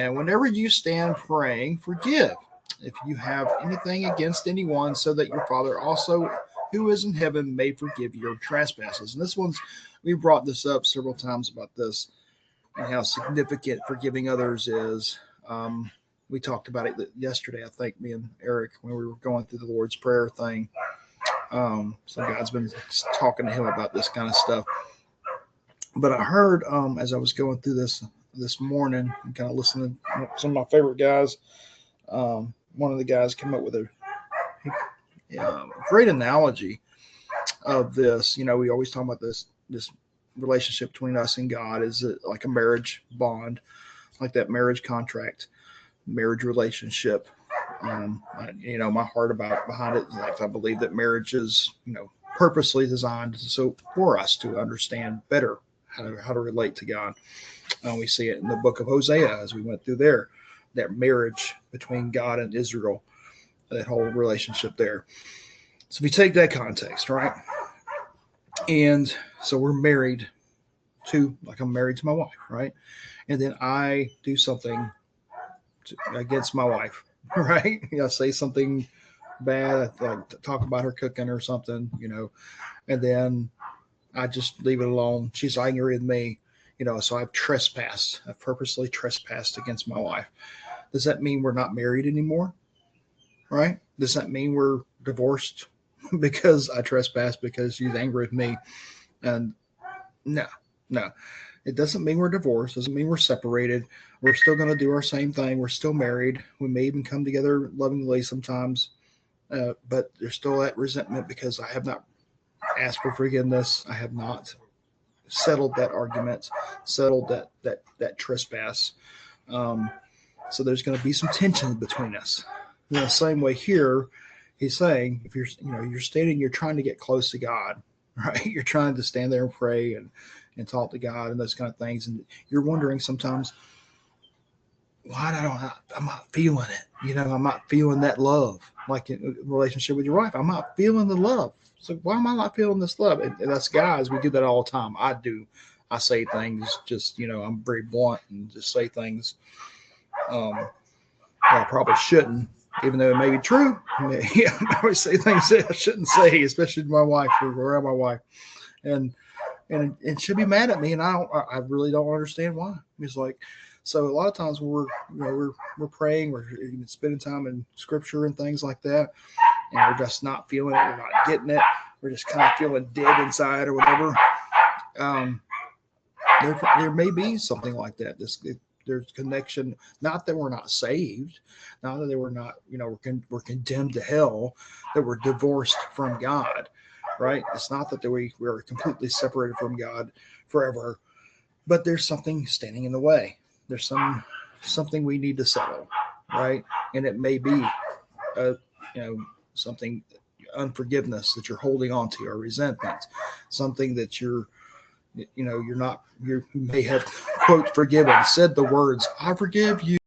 And whenever you stand praying, forgive if you have anything against anyone, so that your Father also, who is in heaven, may forgive your trespasses. And this one's, we brought this up several times about this and how significant forgiving others is. We talked about it yesterday, I think, me and Eric, when we were going through the Lord's Prayer thing. So God's been talking to him about this kind of stuff. But I heard as I was going through this morning and kind of listening to some of my favorite guys, one of the guys came up with a great analogy of this. You know, we always talk about this relationship between us and God is like a marriage bond, like that marriage contract, marriage relationship. My heart behind it is like I believe that marriage is, purposely designed so for us to understand better how to relate to God. We see it in the book of Hosea as we went through there, that marriage between God and Israel, that whole relationship there. So if you take that context, right? And so we're married like I'm married to my wife, right? And then I do something against my wife, right? Say something bad, like talk about her cooking or something, and then I just leave it alone. She's angry with me, so I've trespassed. I've purposely trespassed against my wife. Does that mean we're not married anymore? Right? Does that mean we're divorced because I trespassed because she's angry with me? And no. It doesn't mean we're divorced. Doesn't mean we're separated. We're still going to do our same thing. We're still married. We may even come together lovingly sometimes, but there's still that resentment because I have not asked for forgiveness. I have not settled that argument, settled that trespass. So there's going to be some tension between us. In the same way here, he's saying, if you're stating you're trying to get close to God, right? You're trying to stand there and pray and talk to God and those kind of things. And you're wondering sometimes, why I'm not feeling it. I'm not feeling that love, like in a relationship with your wife. I'm not feeling the love. So why am I not feeling this love? And that's guys, we do that all the time. I do. I say things just, I'm very blunt and just say things I probably shouldn't, even though it may be true. I always say things that I shouldn't say, especially to my wife or around my wife. And she'll be mad at me, and I really don't understand why. It's like, so a lot of times when we're praying, we're spending time in scripture and things like that, and we're just not feeling it, we're not getting it, we're just kind of feeling dead inside or whatever. There may be something like that. There's connection. Not that we're not saved, not that we're not, we're condemned to hell, that we're divorced from God, right? It's not that we're completely separated from God forever, but there's something standing in the way. There's something we need to settle, right? And it may be, something, unforgiveness that you're holding on to, or resentment, something that you may have, quote, forgiven, said the words, I forgive you,